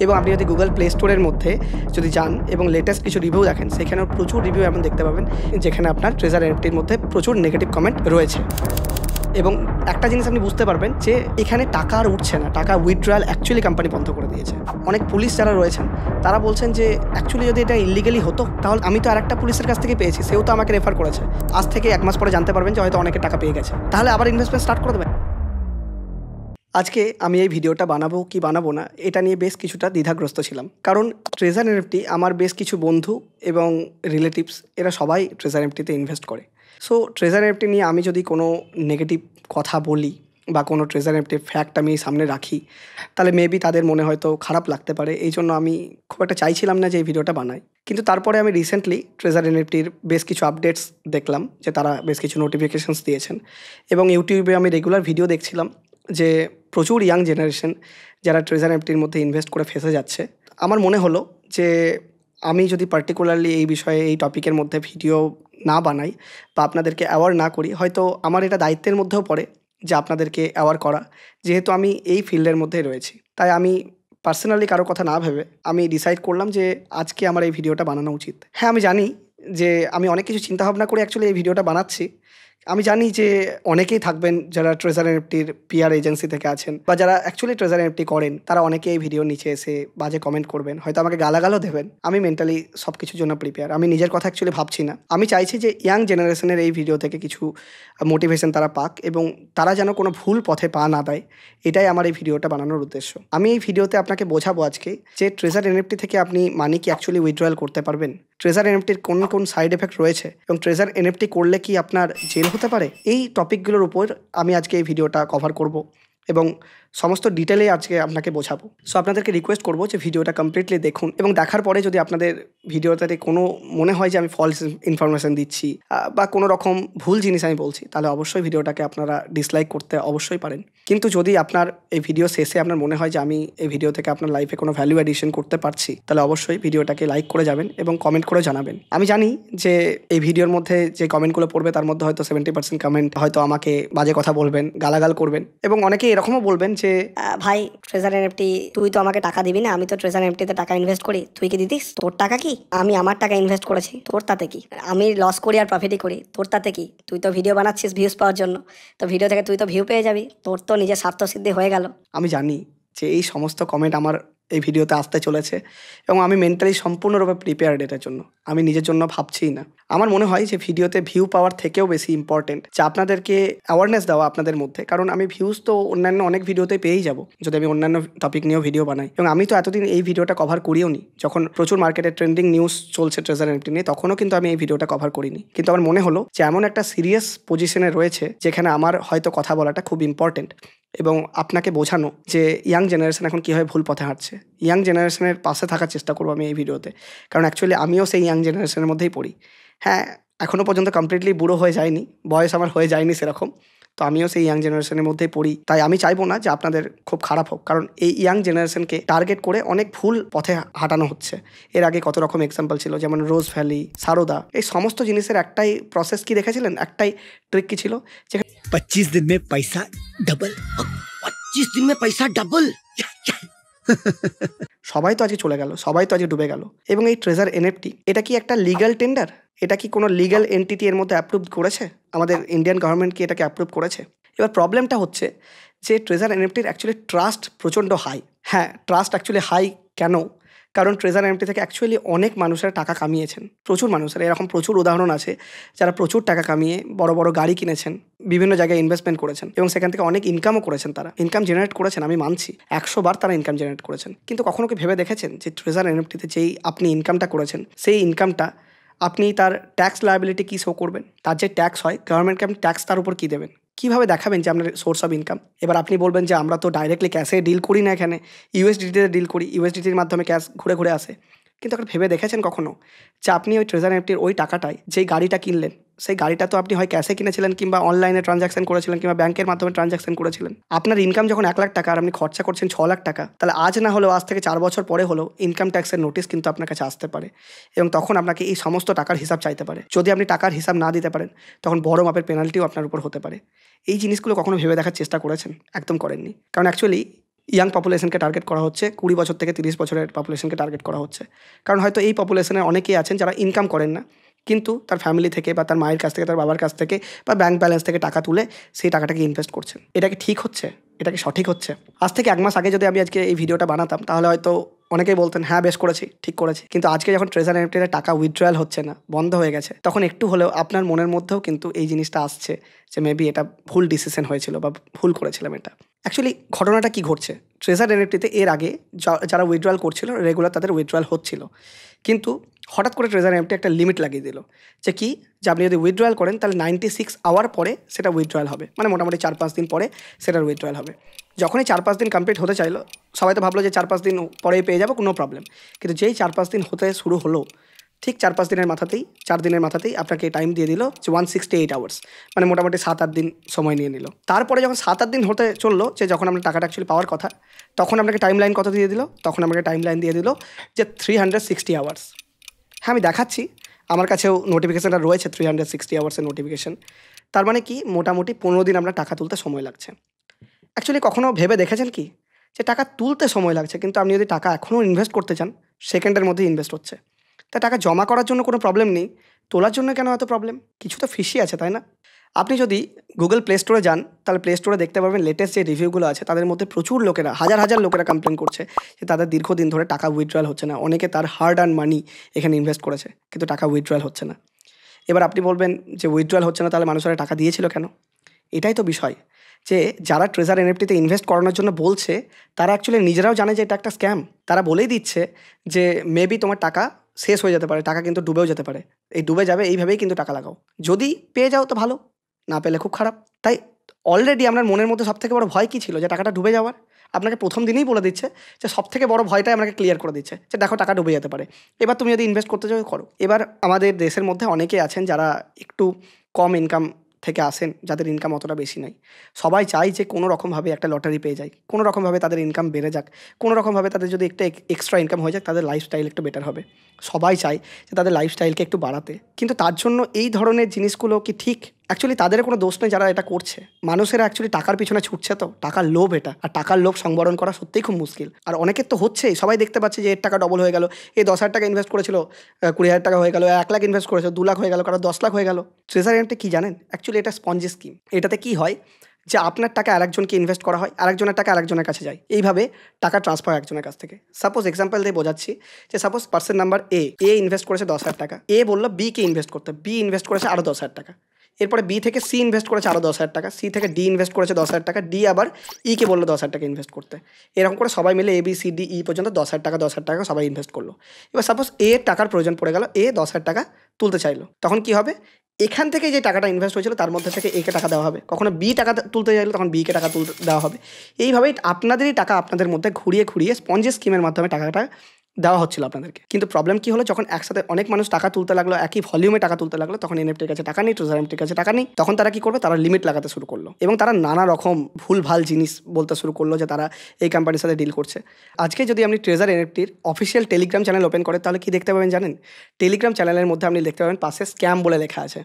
এবং আপনি যদি গুগল প্লে স্টোরের মধ্যে যদি যান এবং লেটেস্ট কিছু রিভিউ দেখেন, সেখানেও প্রচুর রিভিউ এমন দেখতে পাবেন যেখানে আপনার ট্রেজার এনএফটির মধ্যে প্রচুর নেগেটিভ কমেন্ট রয়েছে। এবং একটা জিনিস আপনি বুঝতে পারবেন যে এখানে টাকা আর উঠছে না, টাকা উইথড্রয়াল অ্যাকচুয়ালি কোম্পানি বন্ধ করে দিয়েছে। অনেক পুলিশ যারা রয়েছেন তারা বলছেন যে অ্যাকচুয়ালি যদি এটা ইলিগালি হতো তাহলে আমি তো আর একটা পুলিশের কাছ থেকে পেয়েছি, সেও তো আমাকে রেফার করেছে। আজ থেকে 1 মাস পরে জানতে পারবেন যে হয়তো অনেকে টাকা পেয়ে গেছে, তাহলে আবার ইনভেস্টমেন্ট স্টার্ট করে দেবেন। আজকে আমি এই ভিডিওটা বানাবো কি বানাবো না এটা নিয়ে বেশ কিছুটা দ্বিধাগ্রস্ত ছিলাম, কারণ ট্রেজার এনএফটি আমার বেশ কিছু বন্ধু এবং রিলেটিভস এরা সবাই ট্রেজার এনএফটিতে ইনভেস্ট করে। সো ট্রেজার এনএফটি নিয়ে আমি যদি কোনো নেগেটিভ কথা বলি বা কোনো ট্রেজার এনএফটির ফ্যাক্ট আমি সামনে রাখি, তাহলে মেবি তাদের মনে হয়তো খারাপ লাগতে পারে। এই জন্য আমি খুব একটা চাইছিলাম না যে এই ভিডিওটা বানাই। কিন্তু তারপরে আমি রিসেন্টলি ট্রেজার এনএফটির বেশ কিছু আপডেটস দেখলাম যে তারা বেশ কিছু নোটিফিকেশানস দিয়েছেন, এবং ইউটিউবে আমি রেগুলার ভিডিও দেখছিলাম যে প্রচুর ইয়াং জেনারেশন যারা ট্রেজার এনএফটির মধ্যে ইনভেস্ট করে ফেঁসে যাচ্ছে। আমার মনে হলো যে আমি যদি পার্টিকুলারলি এই বিষয়ে এই টপিকের মধ্যে ভিডিও না বানাই বা আপনাদেরকে অ্যাওয়ার না করি, হয়তো আমার এটা দায়িত্বের মধ্যেও পড়ে যে আপনাদেরকে অ্যাওয়ার করা, যেহেতু আমি এই ফিল্ডের মধ্যে রয়েছি। তাই আমি পার্সোনালি কারো কথা না ভেবে আমি ডিসাইড করলাম যে আজকে আমার এই ভিডিওটা বানানো উচিত। হ্যাঁ, আমি জানি যে আমি অনেক কিছু চিন্তাভাবনা করে অ্যাকচুয়ালি এই ভিডিওটা বানাচ্ছি। আমি জানি যে অনেকেই থাকবেন যারা ট্রেজার এনএফটির পিআর এজেন্সি থেকে আছেন বা যারা অ্যাকচুয়ালি ট্রেজার এনএফটি করেন, তারা অনেকেই এই ভিডিওর নিচে এসে বাজে কমেন্ট করবেন, হয়তো আমাকে গালাগালও দেবেন। আমি মেন্টালি সব কিছুর জন্য প্রিপেয়ার, আমি নিজের কথা অ্যাকচুয়ালি ভাবছি না। আমি চাইছি যে ইয়াং জেনারেশনের এই ভিডিও থেকে কিছু মোটিভেশন তারা পাক এবং তারা যেন কোনো ভুল পথে পা না দেয়, এটাই আমার এই ভিডিওটা বানানোর উদ্দেশ্য। আমি এই ভিডিওতে আপনাকে বোঝাবো আজকে যে ট্রেজার এনএফটি থেকে আপনি মানি কি অ্যাকচুয়ালি উইথড্রয়াল করতে পারবেন, ট্রেজার এনএফটির কোন কোন সাইড এফেক্ট রয়েছে এবং ট্রেজার এনএফটি করলে কি আপনার জেল হতে পারে। এই টপিকগুলোর উপর আমি আজকে এই ভিডিওটা কভার করব এবং সমস্ত ডিটেলে আজকে আপনাকে বোঝাবো। সো আপনাদেরকে রিকোয়েস্ট করবো যে ভিডিওটা কমপ্লিটলি দেখুন এবং দেখার পরে যদি আপনাদের ভিডিওটাতে কোনো মনে হয় যে আমি ফলস ইনফরমেশান দিচ্ছি বা কোনো রকম ভুল জিনিস আমি বলছি, তাহলে অবশ্যই ভিডিওটাকে আপনারা ডিসলাইক করতে অবশ্যই পারেন। কিন্তু যদি আপনার এই ভিডিও শেষে আপনার মনে হয় যে আমি এই ভিডিও থেকে আপনার লাইফে কোনো ভ্যালু অ্যাডিশন করতে পারছি, তাহলে অবশ্যই ভিডিওটাকে লাইক করে যাবেন এবং কমেন্ট করে জানাবেন। আমি জানি যে এই ভিডিওর মধ্যে যে কমেন্টগুলো পড়বে তার মধ্যে হয়তো 70% কমেন্ট হয়তো আমাকে বাজে কথা বলবেন, গালাগাল করবেন, এবং অনেকে এরকমও বলবেন যে ভাই ট্রেজার এনএফটি তুই তো আমাকে টাকা দিবি না, আমি তো ট্রেজার এনএফটিতে টাকা ইনভেস্ট করি, তুই কি দিতিস? তোর টাকা কি? আমি আমার টাকা ইনভেস্ট করেছি, তোর তাতে কি? আমি লস করি আর প্রফিটই করি, তোর তাতে কি? তুই তো ভিডিও বানাচ্ছিস ভিউজ পাওয়ার জন্য, তো ভিডিও থেকে তুই তো ভিউ পেয়ে যাবি, তোর তো নিজের স্বার্থসিদ্ধি হয়ে গেল। আমি জানি যে এই সমস্ত কমেন্ট আমার এই ভিডিওতে আসতে চলেছে এবং আমি মেন্টালি সম্পূর্ণরূপে প্রিপেয়ার্ড এটার জন্য। আমি নিজের জন্য ভাবছিই না। আমার মনে হয় যে ভিডিওতে ভিউ পাওয়ার থেকেও বেশি ইম্পর্টেন্ট যে আপনাদেরকে অ্যাওয়ারনেস দেওয়া আপনাদের মধ্যে, কারণ আমি ভিউজ তো অন্যান্য অনেক ভিডিওতে পেয়েই যাব যদি আমি অন্যান্য টপিক নিয়েও ভিডিও বানাই। এবং আমি তো এতদিন এই ভিডিওটা কভার করিও নি, যখন প্রচুর মার্কেটে ট্রেন্ডিং নিউজ চলছে ট্রেজার এনএফটি নিয়ে, তখনও কিন্তু আমি এই ভিডিওটা কভার করিনি। কিন্তু আমার মনে হলো যে এমন একটা সিরিয়াস পজিশনে রয়েছে যেখানে আমার হয়তো কথা বলাটা খুব ইম্পর্টেন্ট এবং আপনাকে বোঝানো যে ইয়াং জেনারেশন এখন কীভাবে ভুল পথে হাঁটছে। ইয়াং জেনারেশনের পাশে থাকার চেষ্টা করবো আমি এই ভিডিওতে, কারণ অ্যাকচুয়ালি আমিও সেই ইয়াং জেনারেশনের মধ্যেই পড়ি। হ্যাঁ, এখনও পর্যন্ত কমপ্লিটলি বুড়ো হয়ে যায়নি, বয়স আমার হয়ে যায়নি সেরকম, তো আমিও সেই ইয়াং জেনারেশনের মধ্যেই পড়ি। তাই আমি চাইবো না যে আপনাদের খুব খারাপ হোক, কারণ এই ইয়াং জেনারেশনকে টার্গেট করে অনেক ভুল পথে হাঁটানো হচ্ছে। এর আগে কত রকম এক্সাম্পল ছিল, যেমন রোজ ভ্যালি, সারদা, এই সমস্ত জিনিসের একটাই প্রসেস কি দেখেছিলেন, একটাই ট্রিক কি ছিল, যে 25 दिन में पैसा डबल। 25 दिन में पैसा डबल। সবাই তো আজকে চলে গেল, সবাই তো আজকে ডুবে গেল। এবং এই ট্রেজার এনএফটি এটা কি একটা লিগ্যাল টেন্ডার? এটা কি কোনো লিগ্যাল এন্টিটি এর মধ্যে অ্যাপ্রুভ করেছে? আমাদের ইন্ডিয়ান গভর্নমেন্ট কি এটাকে অ্যাপ্রুভ করেছে? এবার প্রবলেমটা হচ্ছে যে ট্রেজার এনএফটির অ্যাকচুয়ালি ট্রাস্ট প্রচণ্ড হাই। হ্যাঁ, ট্রাস্ট অ্যাকচুয়ালি হাই কেন? কারণ ট্রেজার এনএফটি থেকে অ্যাকচুয়ালি অনেক মানুষেরা টাকা কামিয়েছেন, প্রচুর মানুষেরা, এরকম প্রচুর উদাহরণ আছে যারা প্রচুর টাকা কামিয়ে বড় বড় গাড়ি কিনেছেন, বিভিন্ন জায়গায় ইনভেস্টমেন্ট করেছেন এবং সেখান থেকে অনেক ইনকামও করেছেন। তারা ইনকাম জেনারেট করেছেন, আমি মানছি 100 বার তারা ইনকাম জেনারেট করেছেন। কিন্তু কখনো কি ভেবে দেখেছেন যে ট্রেজার এনএফটিতে যেই আপনি ইনকামটা করেছেন, সেই ইনকামটা আপনি তার ট্যাক্স লায়াবিলিটি কী শো করবেন? তার যে ট্যাক্স হয়, গভর্নমেন্টকে আপনি ট্যাক্স তার উপর কী দেবেন? কীভাবে দেখাবেন যে আপনার সোর্স অফ ইনকাম? এবার আপনি বলবেন যে আমরা তো ডাইরেক্টলি ক্যাশে ডিল করি না, এখানে ইউএসডিটিতে ডিল করি, ইউএসডিটির মাধ্যমে ক্যাশ ঘুরে ঘুরে আসে। কিন্তু এখন ভেবে দেখেছেন কখনো যে আপনি ওই ট্রেজার এনএফটির ওই টাকাটায় যেই গাড়িটা কিনলেন, সেই গাড়িটা তো আপনি হয় ক্যাশে কিনেছিলেন কিংবা অনলাইনে ট্রানজাকশন করেছিলেন কিংবা ব্যাংকের মাধ্যমে ট্রানজাকশন করেছিলেন। আপনার ইনকাম যখন 1 লাখ টাকা আর আপনি খরচা করছেন 6 লাখ টাকা, তাহলে আজ না হলেও আজ থেকে 4 বছর পরে হলেও ইনকাম ট্যাক্সের নোটিশ কিন্তু আপনার কাছে আসতে পারে এবং তখন আপনাকে এই সমস্ত টাকার হিসাব চাইতে পারে। যদি আপনি টাকার হিসাব না দিতে পারেন, তখন বড় মাপের পেনাল্টিও আপনার উপর হতে পারে। এই জিনিসগুলো কখনো ভেবে দেখার চেষ্টা করেছেন? একদম করেননি। কারণ অ্যাকচুয়ালি ইয়াং পপুলেশনকে টার্গেট করা হচ্ছে, 20 বছর থেকে 30 বছরের পপুলেশনকে টার্গেট করা হচ্ছে। কারণ হয়তো এই পপুলেশনের অনেকেই আছেন যারা ইনকাম করেন না, কিন্তু তার ফ্যামিলি থেকে বা তার মায়ের কাছ থেকে, তার বাবার কাছ থেকে বা ব্যাংক ব্যালেন্স থেকে টাকা তুলে সেই টাকাটাকে ইনভেস্ট করছেন। এটা কি ঠিক হচ্ছে? এটা কি সঠিক হচ্ছে? আজ থেকে 1 মাস আগে যদি আমি আজকে এই ভিডিওটা বানাতাম তাহলে হয়তো অনেকেই বলতেন হ্যাঁ বেশ করেছি, ঠিক করেছি। কিন্তু আজকে যখন ট্রেজার এনএফটিতে টাকা উইথড্রয়াল হচ্ছে না, বন্ধ হয়ে গেছে, তখন একটু হলেও আপনার মনের মধ্যেও কিন্তু এই জিনিসটা আসছে যে মেবি এটা ভুল ডিসিশন হয়েছিল বা ভুল করেছিলাম এটা। অ্যাকচুয়ালি ঘটনাটা কি ঘটছে, ট্রেজার এনএফটিতে এর আগে যারা উইথড্রয়াল করছিল রেগুলার তাদের উইথড্রয়াল হচ্ছিল, কিন্তু হঠাৎ করে ট্রেজার এনএফটি একটা লিমিট লাগিয়ে দিল যে কি, যে আপনি যদি উইথড্রয়াল করেন তাহলে 96 আওয়ার পরে সেটা উইথড্রয়াল হবে, মানে মোটামুটি 4-5 দিন পরে সেটার উইথড্রয়াল হবে। যখনই 4-5 দিন কমপ্লিট হতে চাইলো, সবাই তো ভাবলো যে 4-5 দিন পরেই পেয়ে যাবো, কোনো প্রবলেম। কিন্তু যেই 4-5 দিন হতে শুরু হলো, ঠিক 4-5 দিনের মাথাতেই, 4 দিনের মাথাতেই আপনাকে টাইম দিয়ে দিল যে 168 আওয়ার্স, মানে মোটামুটি 7-8 দিন সময় নিয়ে নিল। তারপরে যখন 7-8 দিন হতে চললো, যে যখন আপনার টাকাটা অ্যাকচুয়ালি পাওয়ার কথা, তখন আপনাকে টাইম লাইন কত দিয়ে দিল? তখন আপনাকে টাইম লাইন দিয়ে দিল যে 360 আওয়ার্স। হ্যাঁ, আমি দেখাচ্ছি, আমার কাছেও নোটিফিকেশানটা রয়েছে 360 আওয়ার্সের নোটিফিকেশান। তার মানে কি, মোটামুটি 15 দিন আপনার টাকা তুলতে সময় লাগছে। অ্যাকচুয়ালি কখনও ভেবে দেখেছেন কি যে টাকা তুলতে সময় লাগছে, কিন্তু আপনি যদি টাকা এখনও ইনভেস্ট করতে চান, সেকেন্ডের মধ্যে ইনভেস্ট হচ্ছে। তা টাকা জমা করার জন্য কোনো প্রবলেম নেই, তোলার জন্য কেন এত প্রবলেম? কিছু তো ফিশি আছে, তাই না? আপনি যদি গুগল প্লে স্টোরে যান, তাহলে প্লে স্টোরে দেখতে পাবেন লেটেস্ট যে রিভিউগুলো আছে তাদের মধ্যে প্রচুর লোকেরা, হাজার হাজার লোকেরা কমপ্লেন করছে যে তাদের দীর্ঘদিন ধরে টাকা উইথড্রয়াল হচ্ছে না। অনেকে তার হার্ড আর্ন মানি এখানে ইনভেস্ট করেছে, কিন্তু টাকা উইথড্রয়াল হচ্ছে না। এবার আপনি বলবেন যে উইথড্রয়াল হচ্ছে না, তাহলে মানুষেরা টাকা দিয়েছিল কেন? এটাই তো বিষয়, যে যারা ট্রেজার এনএফটিতে ইনভেস্ট করানোর জন্য বলছে, তারা অ্যাকচুয়ালি নিজেরাও জানে যে এটা একটা স্ক্যাম। তারা বলেই দিচ্ছে যে মেবি তোমার টাকা শেষ হয়ে যেতে পারে, টাকা কিন্তু ডুবেও যেতে পারে, এই ডুবে যাবে, এইভাবেই কিন্তু টাকা লাগাও, যদি পেয়ে যাও তো ভালো, না পেলে খুব খারাপ। তাই অলরেডি আপনার মনের মধ্যে সবথেকে বড় ভয় কী ছিল? যে টাকাটা ডুবে যাওয়ার। আপনাকে প্রথম দিনেই বলে দিচ্ছে যে সবথেকে বড় ভয়টাই আপনাকে ক্লিয়ার করে দিচ্ছে যে দেখো টাকা ডুবে যেতে পারে, এবার তুমি যদি ইনভেস্ট করতে চাও করো। এবার আমাদের দেশের মধ্যে অনেকে আছেন যারা একটু কম ইনকাম থেকে আসেন, যাদের ইনকাম অতটা বেশি নাই। সবাই চায় যে কোনো রকমভাবে একটা লটারি পেয়ে যায়, কোনো রকমভাবে তাদের ইনকাম বেড়ে যাক, কোনো রকমভাবে তাদের যদি একটা এক্সট্রা ইনকাম হয়ে যাক, তাদের লাইফস্টাইল একটু বেটার হবে। সবাই চায় যে তাদের লাইফস্টাইলকে একটু বাড়াতে, কিন্তু তার জন্য এই ধরনের জিনিসগুলো কি ঠিক? অ্যাকচুয়ালি তাদের কোনো দোষ নেই যারা এটা করছে। মানুষেরা অ্যাকচুয়ালি টাকার পিছনে ছুটছে, তো টাকার লোভ এটা, আর টাকার লোভ সংবরণ করা সত্যিই খুব মুশকিল। আর অনেকের তো হচ্ছেই, সবাই দেখতে পাচ্ছে যে এর টাকা ডবল হয়ে গেল, এই 10,000 টাকা ইনভেস্ট করেছিল 20,000 টাকা হয়ে গেল, 1 লাখ ইনভেস্ট করেছিল 2 লাখ হয়ে গেল, কারো 10 লাখ হয়ে গেল। ট্রেজার এনএফটি কি জানেন? অ্যাকচুয়ালি এটা স্পঞ্জি স্কিম। এটাতে কি হয় যে আপনার টাকা আরেকজনকে ইনভেস্ট করা হয়, আরেকজনের টাকা আরেকজনের কাছে যায়, এইভাবে টাকা ট্রান্সফার একজনের কাছ থেকে। সাপোজ এক্সাম্পল দিয়ে বোঝাচ্ছি, যে suppose person number A invest করেছে 10,000 টাকা, এ বললো বি কে ইনভেস্ট করতে, বি ইনভেস্ট করেছে আরও 10,000 টাকা। এরপরে বি থেকে সি ইনভেস্ট করেছে আরও 10,000 টাকা, সি থেকে ডি ইনভেস্ট করেছে 10,000 টাকা, ডি আবার ইকে বললো 10,000 টাকা ইনভেস্ট করতে। এরকম করে সবাই মিলে ABCDE পর্যন্ত 10,000 টাকা 10,000 টাকা সবাই ইনভেস্ট করলো। এবার সাপোজ এ টাকার প্রয়োজন পড়ে গেল, এ 10,000 টাকা তুলতে চাইলো, তখন কি হবে? এখান থেকে যে টাকাটা ইনভেস্ট হয়েছিল তার মধ্যে থেকে একে টাকা দেওয়া হবে। কখনো বি টাকা তুলতে চাইলে তখন বিকে টাকা তুলতে দেওয়া হবে। এইভাবেই আপনাদেরই টাকা আপনাদের মধ্যে ঘুরিয়ে ঘুরিয়ে স্পঞ্জি স্কিমের মাধ্যমে টাকাটা দেওয়া হচ্ছিল আপনাদেরকে। কিন্তু প্রবলেম কি হলো, যখন একসাথে অনেক মানুষ টাকা তুলতে লাগলো, একই ভলিউমে টাকা তুলতে লাগলো, তখন এনএফটির কাছে টাকা নেই, ট্রেজার এনএফটির কাছে টাকা নেই। তখন তারা কি করবে? তারা লিমিট লাগাতে শুরু করলো, এবং তারা নানা রকম ভুলভাল জিনিস বলতে শুরু করলো যে তারা এই কোম্পানির সাথে ডিল করছে। আজকে যদি আপনি ট্রেজার এনএফটির অফিসিয়াল টেলিগ্রাম চ্যানেল ওপেন করেন, তাহলে কি দেখতে পাবেন জানেন? টেলিগ্রাম চ্যানেলের মধ্যে আপনি দেখতে পাবেন পাশে স্ক্যাম বলে লেখা আছে।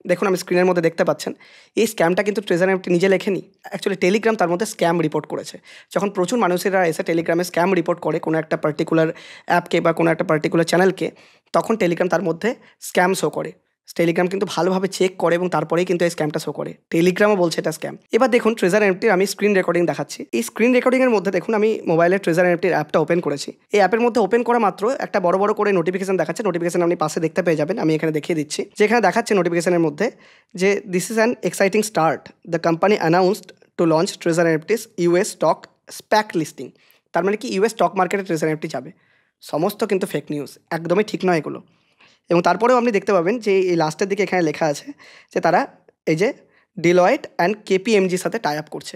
দেখুন, আমি স্ক্রিনের মধ্যে দেখতে পাচ্ছেন, এই স্ক্যামটা কিন্তু ট্রেজার এনএফটি নিজে লেখেনি, অ্যাকচুয়ালি টেলিগ্রাম তার মধ্যে স্ক্যাম রিপোর্ট করেছে। যখন প্রচুর মানুষেরা এসে টেলিগ্রামে স্ক্যাম রিপোর্ট করে কোনো একটা পার্টিকুলার অ্যাপকে বা কোনো একটা পার্টিকুলার চ্যানেলকে, তখন টেলিগ্রাম তার মধ্যে স্ক্যাম শো করে। টেলিগ্রাম কিন্তু ভালোভাবে চেক করে এবং তারপরেই কিন্তু এই স্ক্যামটা শো করে। টেলিগ্রামও বলছে এটা স্ক্যাম। এবার দেখুন, ট্রেজার এনএফটির আমি স্ক্রিন রেকর্ডিং দেখাচ্ছি। এই স্ক্রিন রেকর্ডিংয়ের মধ্যে দেখুন, আমি মোবাইলে ট্রেজার এনএফটির অ্যাপটা ওপেন করেছি। এই অ্যাপের মধ্যে ওপেন করা মাত্র একটা বড় বড় করে নোটিফিকেশন দেখাচ্ছে। নোটিফিকেশন আপনি পাশে দেখতে পেয়ে যাবেন, আমি এখানে দেখিয়ে দিচ্ছি। যেখানে দেখাচ্ছে নোটিফিকেশনের মধ্যে যে this is an exciting start, the company announced to launch Treasure NFTs US stock SPAC listing. তার মানে কি US স্টক মার্কেটে ট্রেজার এনএফটি যাবে। সমস্ত কিন্তু ফেক নিউজ, একদমই ঠিক নয় এগুলো। এবং তারপরেও আপনি দেখতে পাবেন যে এই লাস্টের দিকে এখানে লেখা আছে যে তারা এই যে ডিলয়েট অ্যান্ড KPMGর সাথে টাই আপ করছে।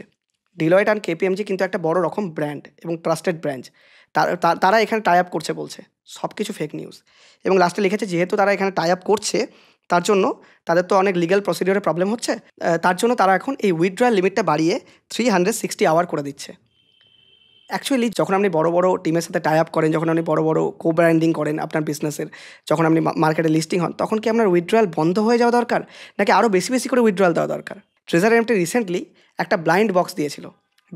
ডিলয়েট অ্যান্ড KPMG কিন্তু একটা বড় রকম ব্র্যান্ড এবং ট্রাস্টেড ব্র্যান্ড, তারা এখানে টাই আপ করছে বলছে। সব কিছু ফেক নিউজ। এবং লাস্টে লিখেছে যেহেতু তারা এখানে টাই আপ করছে, তার জন্য তাদের তো অনেক লিগ্যাল প্রসিডিওরে প্রবলেম হচ্ছে, তার জন্য তারা এখন এই উইথড্রয়াল লিমিটটা বাড়িয়ে 360 আওয়ার করে দিচ্ছে। অ্যাকচুয়ালি যখন আপনি বড় বড় টিমের সাথে টাই আপ করেন, যখন আপনি বড় বড় কো ব্র্যান্ডিং করেন আপনার বিজনেসের, যখন আপনি মার্কেটে লিস্টিং হন, তখন কি আপনার উইথড্রয়াল বন্ধ হয়ে যাওয়া দরকার, নাকি আরও বেশি বেশি করে উইথড্রয়াল দেওয়া দরকার? ট্রেজার এনএফটি রিসেন্টলি একটা ব্লাইন্ড বক্স দিয়েছিল,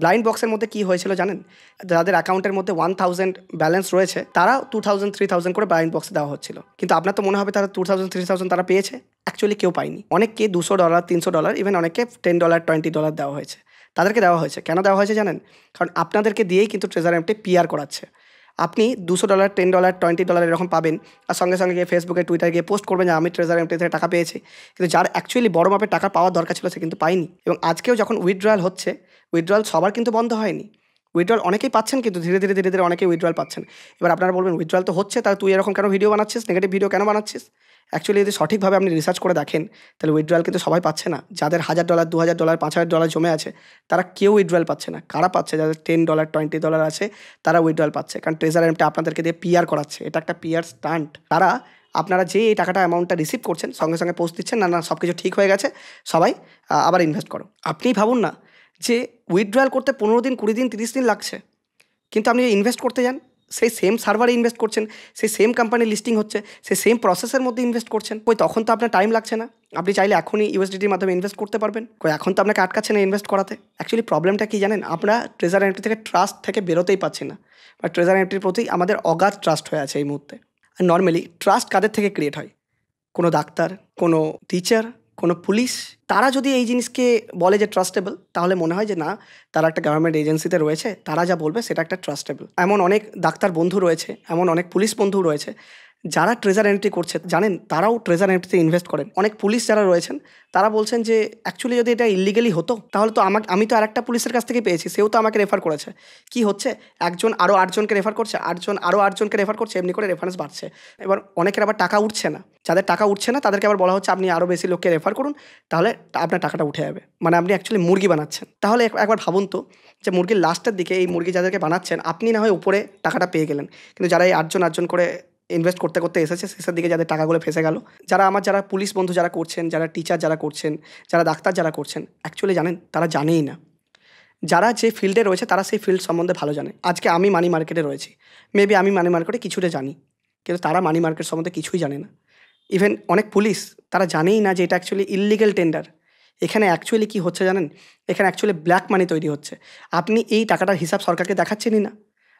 ব্লাইন্ড বক্সের মধ্যে কী হয়েছিল জানেন? যাদের অ্যাকাউন্টের মধ্যে 1000 ব্যালেন্স রয়েছে তারা 2000 3000 করে ব্লাইন্ড বক্সে দেওয়া হচ্ছিল। কিন্তু আপনার তো মনে হবে তারা 2000 3000 তারা পেয়েছে, অ্যাকচুয়ালি কেউ পায়নি। অনেককে $200 $300 ইভেন অনেককে $10 $20 দেওয়া হয়েছে। তাদেরকে দেওয়া হয়েছে, কেন দেওয়া হয়েছে জানেন? কারণ আপনাদেরকে দিয়েই কিন্তু ট্রেজার এনএফটি পিআর করাচ্ছে। আপনি $200 $10 $20 এরকম পাবেন, আর সঙ্গে সঙ্গে গিয়ে ফেসবুকে টুইটারে গিয়ে পোস্ট করবেন যে আমি ট্রেজার এনএফটি থেকে টাকা পেয়েছি। কিন্তু যার অ্যাকচুয়ালি বড় মাপের টাকা পাওয়ার দরকার ছিল সে কিন্তু পায়নি। এবং আজকেও যখন উইথড্রয়াল হচ্ছে, উইথড্রয়াল সবার কিন্তু বন্ধ হয়নি। উইথড্রয়াল অনেকেই পাচ্ছেন, কিন্তু ধীরে ধীরে ধীরে ধীরে অনেকেই উইথড্রয়াল পাচ্ছেন। এবার আপনারা বলবেন উইথড্রয়াল তো হচ্ছে, তাহলে তুই এরকম কেন ভিডিও বানাচ্ছিস, নেগেটিভ ভিডিও কেন বানাচ্ছিস? অ্যাকচুয়ালি যদি সঠিকভাবে আপনি রিসার্চ করে দেখেন তাহলে উইথড্রয়াল কিন্তু সবাই পাচ্ছে না। যাদের $1000 $2000 $5000 জমে আছে তারা কেউ উইথড্রয়াল পাচ্ছে না। কারা পাচ্ছে? যাদের $10 $20 আছে তারা উইথড্রয়াল পাচ্ছে, কারণ ট্রেজার এনএফটি আপনাদেরকে দিয়ে পিআর করাচ্ছে। এটা একটা পিআর স্টান্ট। তারা আপনারা যে এই টাকাটা অ্যামাউন্টটা রিসিভ করছেন সঙ্গে সঙ্গে পোস্ট দিচ্ছেন, না না সব কিছু ঠিক হয়ে গেছে, সবাই আবার ইনভেস্ট করো। আপনিই ভাবুন না যে উইথড্রয়াল করতে 15 দিন 20 দিন 30 দিন লাগছে, কিন্তু আপনি ইনভেস্ট করতে যান সেই সেম সার্ভারে ইনভেস্ট করছেন, সেই সেম কোম্পানি লিস্টিং হচ্ছে, সেই সেম প্রসেসের মধ্যে ইনভেস্ট করছেন। কই তখন তো আপনার টাইম লাগছে না, আপনি চাইলে এখনই ইউএসডিটির মাধ্যমে ইনভেস্ট করতে পারবেন। কই এখন তো আপনাকে আটকাচ্ছে না ইনভেস্ট করাতে। অ্যাকচুয়ালি প্রবলেমটা কি জানেন? আমরা ট্রেজার এনএফটি থেকে ট্রাস্ট থেকে বেরোতেই পাচ্ছি না, বা ট্রেজার এনএফটির প্রতি আমাদের অগাধ ট্রাস্ট হয়ে আছে এই মুহূর্তে। আর নর্মালি ট্রাস্ট কাদের থেকে ক্রিয়েট হয়? কোনো ডাক্তার, কোনো টিচার, কোনো পুলিশ, তারা যদি এই জিনিসকে বলে যে ট্রাস্টেবল, তাহলে মনে হয় যে না, তারা একটা গভর্নমেন্ট এজেন্সিতে রয়েছে, তারা যা বলবে সেটা একটা ট্রাস্টেবল। এমন অনেক ডাক্তার বন্ধু রয়েছে, এমন অনেক পুলিশ বন্ধু রয়েছে যারা ট্রেজার এন্ট্রি করছে, জানেন তারাও ট্রেজার এন্ট্রিতে ইনভেস্ট করেন। অনেক পুলিশ যারা রয়েছেন তারা বলছেন যে অ্যাকচুয়ালি যদি এটা ইলিগালি হতো তাহলে তো আমি তো আরেকটা পুলিশের কাছ থেকে পেয়েছি, সেও তো আমাকে রেফার করেছে। কি হচ্ছে? একজন আরও 8 জনকে রেফার করছে, 8 জন আরও 8 জনকে রেফার করছে, এমনি করে রেফারেন্স বাড়ছে। এবার অনেকের আবার টাকা উঠছে না, যাদের টাকা উঠছে না তাদেরকে আবার বলা হচ্ছে আপনি আরও বেশি লোককে রেফার করুন, তাহলে আপনার টাকাটা উঠে যাবে। মানে আপনি অ্যাকচুয়ালি মুরগি বানাচ্ছেন। তাহলে একবার ভাবুন তো যে মুরগির লাস্টের দিকে এই মুরগি যাদেরকে বানাচ্ছেন, আপনি না হয় উপরে টাকাটা পেয়ে গেলেন, কিন্তু যারা এই 8 জন করে ইনভেস্ট করতে করতে এসেছে শেষের দিকে যাদের টাকাগুলো ফেসে গেল, যারা পুলিশ বন্ধু যারা করছেন, যারা টিচার যারা করছেন, যারা ডাক্তার যারা করছেন, অ্যাকচুয়ালি জানেন তারা জানেই না। যারা যে ফিল্ডে রয়েছে তারা সেই ফিল্ড সম্বন্ধে ভালো জানে। আজকে আমি মানি মার্কেটে রয়েছি, মেবি আমি মানি মার্কেটে কিছুটা জানি, কিন্তু তারা মানি মার্কেট সম্বন্ধে কিছুই জানে না। ইভেন অনেক পুলিশ তারা জানেই না যে এটা অ্যাকচুয়ালি ইললিগাল টেন্ডার। এখানে অ্যাকচুয়ালি কী হচ্ছে জানেন? এখানে অ্যাকচুয়ালি ব্ল্যাক মানি তৈরি হচ্ছে। আপনি এই টাকাটার হিসাব সরকারকে দেখাচ্ছেনই না,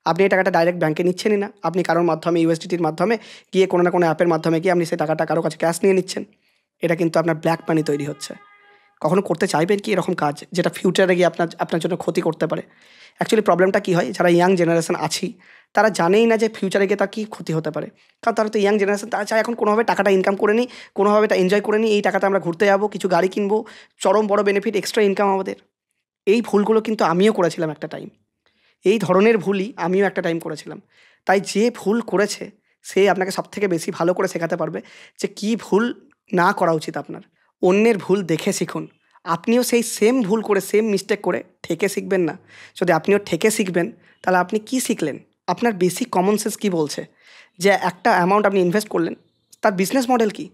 আপনি এই টাকাটা ডাইরেক্ট ব্যাংকে নিচ্ছেনই না, আপনি কারোর মাধ্যমে ইউএসডিটির মাধ্যমে গিয়ে কোনো না কোনো অ্যাপের মাধ্যমে গিয়ে আপনি সেই টাকাটা কারো কাছে ক্যাশ নিয়ে নিচ্ছেন। এটা কিন্তু আপনার ব্ল্যাক মানি তৈরি হচ্ছে। কখনো করতে চাইবেন কি এরকম কাজ, যেটা ফিউচারে গিয়ে আপনার জন্য ক্ষতি করতে পারে? অ্যাকচুয়ালি প্রবলেমটা কী হয়, যারা ইয়াং জেনারেশন আছি তারা জানেই না যে ফিউচারে গিয়ে তার কী ক্ষতি হতে পারে। কারণ তারা তো ইয়াং জেনারেশন, তারা চায় এখন কোনোভাবে টাকাটা ইনকাম করে নিই, কোনোভাবে এটা এনজয় করে নিই, এই টাকাতে আমরা ঘুরতে যাবো, কিছু গাড়ি কিনবো, চরম বড় বেনিফিট, এক্সট্রা ইনকাম আমাদের। এই ভুলগুলো কিন্তু আমিও করেছিলাম একটা টাইম, এই ধরনের ভুলই আমিও একটা টাইম করেছিলাম। তাই যে ভুল করেছে সে আপনাকে সবথেকে বেশি ভালো করে শেখাতে পারবে যে কী ভুল না করা উচিত আপনার। অন্যের ভুল দেখে শিখুন, আপনিও সেই সেম ভুল করে সেম মিস্টেক করে ঠেকে শিখবেন না। যদি আপনিও ঠেকে শিখবেন তাহলে আপনি কি শিখলেন? আপনার বেসিক কমন সেন্স কী বলছে যে একটা অ্যামাউন্ট আপনি ইনভেস্ট করলেন, তার বিজনেস মডেল কী,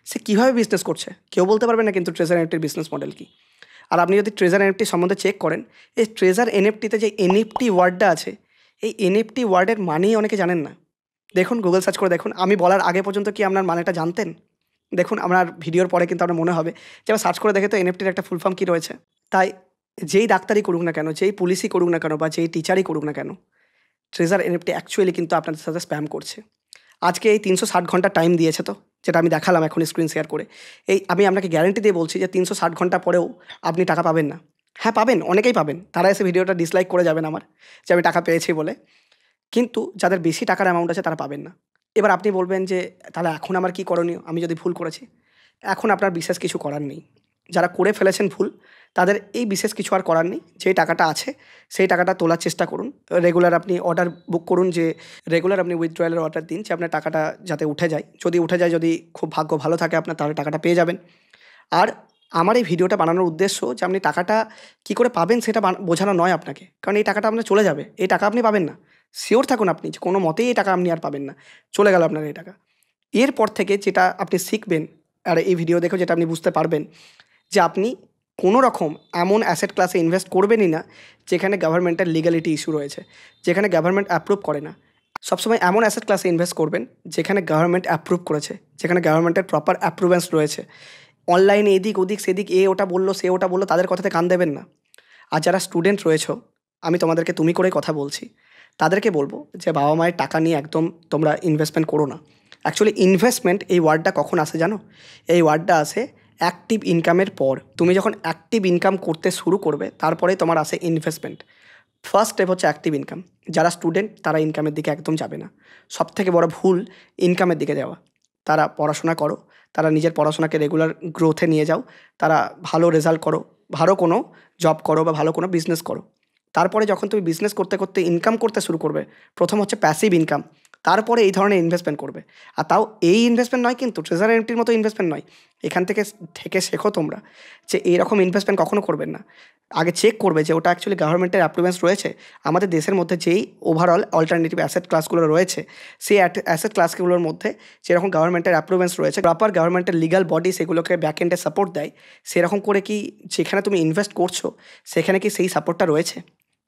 সে কীভাবে বিজনেস করছে কেউ বলতে পারবে না, কিন্তু ট্রেজার এনএফটির বিজনেস মডেল কী। আর আপনি যদি ট্রেজার এনএফটি সম্বন্ধে চেক করেন, এই ট্রেজার এনএফটিতে যে এনএফটি ওয়ার্ডটা আছে, এই এনএফটি ওয়ার্ডের মানেই অনেকে জানেন না। দেখুন, গুগল সার্চ করে দেখুন, আমি বলার আগে পর্যন্ত কি আপনার মানেটা জানতেন? দেখুন আমার ভিডিওর পরে কিন্তু আপনার মনে হবে যে আবার সার্চ করে দেখে তো এনএফটির একটা ফুল ফর্ম কী রয়েছে। তাই যেই ডাক্তারই করুক না কেন, যেই পুলিশই করুক না কেন, বা যেই টিচারই করুক না কেন, ট্রেজার এনএফটি অ্যাকচুয়ালি কিন্তু আপনাদের সাথে স্প্যাম করছে। আজকে এই 360 ঘন্টা টাইম দিয়েছে, তো যেটা আমি দেখালাম এখন স্ক্রিন শেয়ার করে, এই আমি আপনাকে গ্যারান্টি দিয়ে বলছি যে 360 ঘন্টা পরেও আপনি টাকা পাবেন না। হ্যাঁ পাবেন, অনেকেই পাবেন, তারা এসে ভিডিওটা ডিসলাইক করে যাবেন আমার যে আমি টাকা পেয়েছি বলে, কিন্তু যাদের বেশি টাকার অ্যামাউন্ট আছে তারা পাবেন না। এবার আপনি বলবেন যে তাহলে এখন আমার কী করণীয়, আমি যদি ভুল করেছি? এখন আপনার বিশেষ কিছু করার নেই। যারা করে ফেলেছেন ভুল, তাদের এই বিশেষ কিছু আর করার নেই। যেই টাকাটা আছে সেই টাকাটা তোলার চেষ্টা করুন। রেগুলার আপনি অর্ডার বুক করুন, যে রেগুলার আপনি উইথড্রয়ালের অর্ডার দিন যে আপনার টাকাটা যাতে উঠে যায়। যদি উঠে যায়, যদি খুব ভাগ্য ভালো থাকে আপনার, তাহলে টাকাটা পেয়ে যাবেন। আর আমার এই ভিডিওটা বানানোর উদ্দেশ্য যে আপনি টাকাটা কী করে পাবেন সেটা বোঝানো নয় আপনাকে, কারণ এই টাকাটা আপনার চলে যাবে, এই টাকা আপনি পাবেন না। শিওর থাকুন আপনি যে কোনো মতেই এই টাকা আপনি আর পাবেন না, চলে গেল আপনার এই টাকা। এরপর থেকে যেটা আপনি শিখবেন, আর এই ভিডিও দেখে যেটা আপনি বুঝতে পারবেন, যে আপনি কোনো রকম এমন অ্যাসেট ক্লাসে ইনভেস্ট করবেনই না যেখানে গভর্নমেন্টের লিগ্যালিটি ইস্যু রয়েছে, যেখানে গভর্নমেন্ট অ্যাপ্রুভ করে না। সবসময় এমন অ্যাসেট ক্লাসে ইনভেস্ট করবেন যেখানে গভর্নমেন্ট অ্যাপ্রুভ করেছে, যেখানে গভর্নমেন্টের প্রপার অ্যাপ্রুভেন্স রয়েছে। অনলাইনে এদিক ওদিক সেদিক, ওটা বললো সে ওটা বললো, তাদের কথাতে কান দেবেন না। আর যারা স্টুডেন্ট রয়েছে আমি তোমাদেরকে তুমি করেই কথা বলছি, তাদেরকে বলবো যে বাবা মায়ের টাকা নিয়ে একদম তোমরা ইনভেস্টমেন্ট করো না। অ্যাকচুয়ালি ইনভেস্টমেন্ট এই ওয়ার্ডটা কখন আসে জানো? এই ওয়ার্ডটা আসে অ্যাক্টিভ ইনকামের পর। তুমি যখন অ্যাক্টিভ ইনকাম করতে শুরু করবে তারপরে তোমার আসে ইনভেস্টমেন্ট। ফার্স্ট স্টেপ হচ্ছে অ্যাক্টিভ ইনকাম। যারা স্টুডেন্ট তারা ইনকামের দিকে একদম যাবে না। সবথেকে বড় ভুল ইনকামের দিকে যাওয়া। তারা পড়াশোনা করো, তারা নিজের পড়াশোনাকে রেগুলার গ্রোথে নিয়ে যাও, তারা ভালো রেজাল্ট করো, ভালো কোনো জব করো বা ভালো কোনো বিজনেস করো। তারপরে যখন তুমি বিজনেস করতে করতে ইনকাম করতে শুরু করবে, প্রথম হচ্ছে প্যাসিভ ইনকাম, তারপরে এই ধরনের ইনভেস্টমেন্ট করবে। আর তাও এই ইনভেস্টমেন্ট নয় কিন্তু ট্রেজার এনএফটির মতো ইনভেস্টমেন্ট নয়। এখান থেকে শেখো তোমরা যে এইরকম ইনভেস্টমেন্ট কখনো করবেন না। আগে চেক করবে যে ওটা অ্যাকচুয়ালি গভর্নমেন্টের অ্যাপ্রুভেন্স রয়েছে। আমাদের দেশের মধ্যে যেই ওভারঅল অল্টারনেটিভ অ্যাসেট ক্লাসগুলো রয়েছে, সেই অ্যাসেট ক্লাসগুলোর মধ্যে যেরকম গভর্নমেন্টের অ্যাপ্রুভেন্স রয়েছে, প্রপার গভর্নমেন্টের লিগাল বডি সেগুলোকে ব্যাকএন্ডে সাপোর্ট দেয়, সেরকম করে কি যেখানে তুমি ইনভেস্ট করছো সেখানে কি সেই সাপোর্টটা রয়েছে?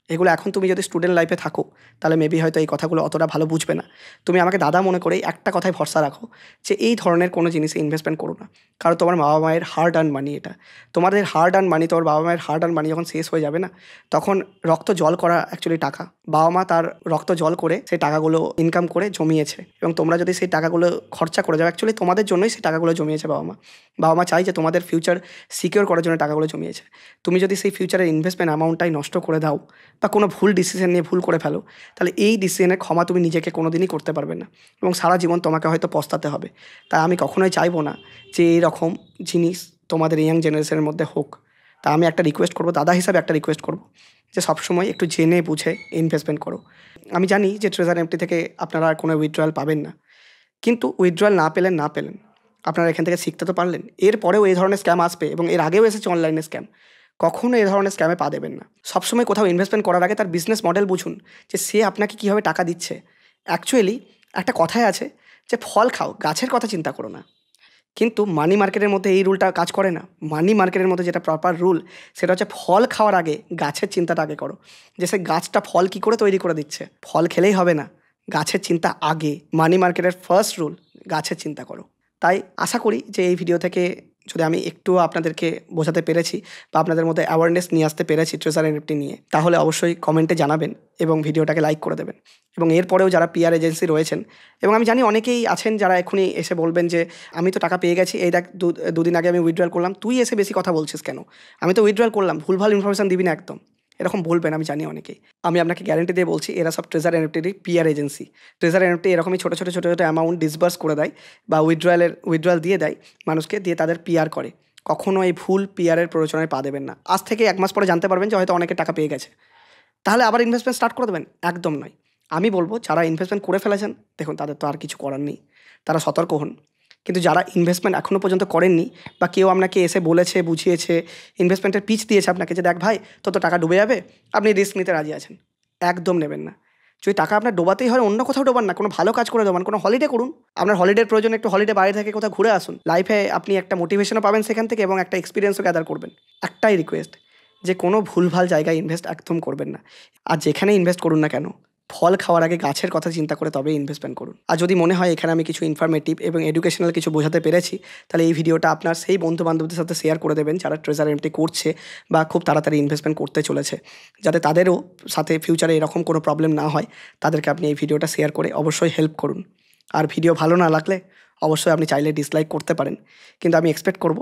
এগুলো এখন তুমি যদি স্টুডেন্ট লাইফে থাকো তাহলে মেবি হয়তো এই কথাগুলো অতটা ভালো বুঝবে না। তুমি আমাকে দাদা মনে করে একটা কথায় ভরসা রাখো যে এই ধরনের কোনো জিনিসে ইনভেস্টমেন্ট করো না। কারণ তোমার বাবা মায়ের হার্ড আর্ন মানি, এটা তোমাদের হার্ড আর্ন মানি। তোমার বাবা মায়ের হার্ড আর্ন মানি যখন শেষ হয়ে যাবে না, তখন রক্ত জল করা অ্যাকচুয়ালি টাকা, বাবা মা তার রক্ত জল করে সেই টাকাগুলো ইনকাম করে জমিয়েছে, এবং তোমরা যদি সেই টাকাগুলো খরচা করে যাও, অ্যাকচুয়ালি তোমাদের জন্যই সেই টাকাগুলো জমিয়েছে বাবা মা। বাবা মা চাই যে তোমাদের ফিউচার সিকিওর করার জন্য টাকাগুলো জমিয়েছে। তুমি যদি সেই ফিউচারের ইনভেস্টমেন্ট অ্যামাউন্টটাই নষ্ট করে দাও বা কোনো ভুল ডিসিশন নিয়ে ভুল করে ফেলো, তাহলে এই ডিসিশনের ক্ষমা তুমি নিজেকে কোনো দিনই করতে পারবে না, এবং সারা জীবন তোমাকে হয়তো পস্তাতে হবে। তাই আমি কখনোই চাইবো না যে এইরকম জিনিস তোমাদের ইয়াং জেনারেশনের মধ্যে হোক। তা আমি একটা রিকোয়েস্ট করবো, দাদা হিসাবে একটা রিকোয়েস্ট করবো যে সবসময় একটু জেনে বুঝে ইনভেস্টমেন্ট করো। আমি জানি যে ট্রেজার এনএফটি থেকে আপনারা কোনো উইথড্রয়াল পাবেন না, কিন্তু উইথড্রয়াল না পেলেন আপনারা এখান থেকে শিখতে তো পারলেন। এরপরেও এই ধরনের স্ক্যাম আসবে, এবং এর আগেও এসেছে অনলাইনে স্ক্যাম। কখনো এই ধরনের স্ক্যামে পা দেবেন না। সবসময় কোথাও ইনভেস্টমেন্ট করার আগে তার বিজনেস মডেল বুঝুন যে সে আপনাকে কীভাবে টাকা দিচ্ছে। অ্যাকচুয়ালি একটা কথাই আছে যে ফল খাও, গাছের কথা চিন্তা করো না। কিন্তু মানি মার্কেটের মধ্যে এই রুলটা কাজ করে না। মানি মার্কেটের মধ্যে যেটা প্রপার রুল সেটা হচ্ছে ফল খাওয়ার আগে গাছের চিন্তাটা আগে করো, যে সে গাছটা ফল কী করে তৈরি করে দিচ্ছে। ফল খেলেই হবে না, গাছের চিন্তা আগে। মানি মার্কেটের ফার্স্ট রুল গাছের চিন্তা করো। তাই আশা করি যে এই ভিডিও থেকে যদি আমি একটু আপনাদেরকে বোঝাতে পেরেছি বা আপনাদের মধ্যে অ্যাওয়ারনেস নিয়ে আসতে পেরেছি ট্রেজার এনএফটি নিয়ে, তাহলে অবশ্যই কমেন্টে জানাবেন এবং ভিডিওটাকে লাইক করে দেবেন। এবং এরপরেও যারা পিআর এজেন্সি রয়েছেন, এবং আমি জানি অনেকেই আছেন যারা এখনই এসে বলবেন যে আমি তো টাকা পেয়ে গেছি, এই দেখ দুদিন আগে আমি উইথড্রয়াল করলাম, তুই এসে বেশি কথা বলছিস কেন? আমি তো উইথড্রয়াল করলাম, ভুলভাল ইনফরমেশন দিবি না একদম, এরকম বলবেন। আমি জানি অনেকেই। আমি আপনাকে গ্যারেন্টি দিয়ে বলছি এরা সব ট্রেজার এনএফটির পিআর এজেন্সি। ট্রেজার এনএফটি এরকমই ছোটো ছোটো অ্যামাউন্ট ডিসবার্স করে দেয় বা উইথড্রয়াল দিয়ে দেয় মানুষকে, দিয়ে তাদের পিআর করে। কখনো এই ভুল পিআরের প্ররোচনায় পা দেবেন না। আজ থেকে 1 মাস পরে জানতে পারবেন যে হয়তো অনেকে টাকা পেয়ে গেছে, তাহলে আবার ইনভেস্টমেন্ট স্টার্ট করে দেবেন? একদম নয়। আমি বলবো যারা ইনভেস্টমেন্ট করে ফেলেছেন, দেখুন তাদের তো আর কিছু করার নেই, তারা সতর্ক হন। কিন্তু যারা ইনভেস্টমেন্ট এখনও পর্যন্ত করেননি, বা কেউ আপনাকে এসে বলেছে, বুঝিয়েছে, ইনভেস্টমেন্টের পিচ দিয়েছে আপনাকে যে দেখ ভাই তোর তো টাকা ডুবে যাবে, আপনি রিস্ক নিতে রাজি আছেন, একদম নেবেন না। যদি টাকা আপনার ডোবাতেই হয় অন্য কোথাও ডোবান না, কোনো ভালো কাজ করে ডোবান, কোনো হলিডে করুন। আপনার হলিডের প্রয়োজন, একটু হলিডে বাইরে থেকে কোথাও ঘুরে আসুন। লাইফে আপনি একটা মোটিভেশনও পাবেন সেখান থেকে, এবং একটা এক্সপিরিয়েন্সও গ্যাদার করবেন। একটাই রিকোয়েস্ট, যে কোনো ভুলভাল জায়গায় ইনভেস্ট একদম করবেন না। আর যেখানে ইনভেস্ট করুন না কেন, ফল খাওয়ার আগে গাছের কথা চিন্তা করে তবেই ইনভেস্টমেন্ট করুন। আর যদি মনে হয় এখানে আমি কিছু ইনফরমেটিভ এবং এডুকেশনাল কিছু বোঝাতে পেরেছি, তাহলে এই ভিডিওটা আপনার সেই বন্ধু বান্ধবদের সাথে শেয়ার করে দেবেন যারা ট্রেজার এনএফটি করছে বা খুব তাড়াতাড়ি ইনভেস্টমেন্ট করতে চলেছে, যাতে তাদেরও সাথে ফিউচারে এরকম কোনো প্রবলেম না হয়। তাদেরকে আপনি এই ভিডিওটা শেয়ার করে অবশ্যই হেল্প করুন। আর ভিডিও ভালো না লাগলে অবশ্যই আপনি চাইলে ডিসলাইক করতে পারেন, কিন্তু আমি এক্সপেক্ট করব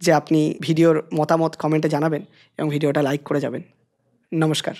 যে আপনি ভিডিওর মতামত কমেন্টে জানাবেন এবং ভিডিওটা লাইক করে যাবেন। নমস্কার।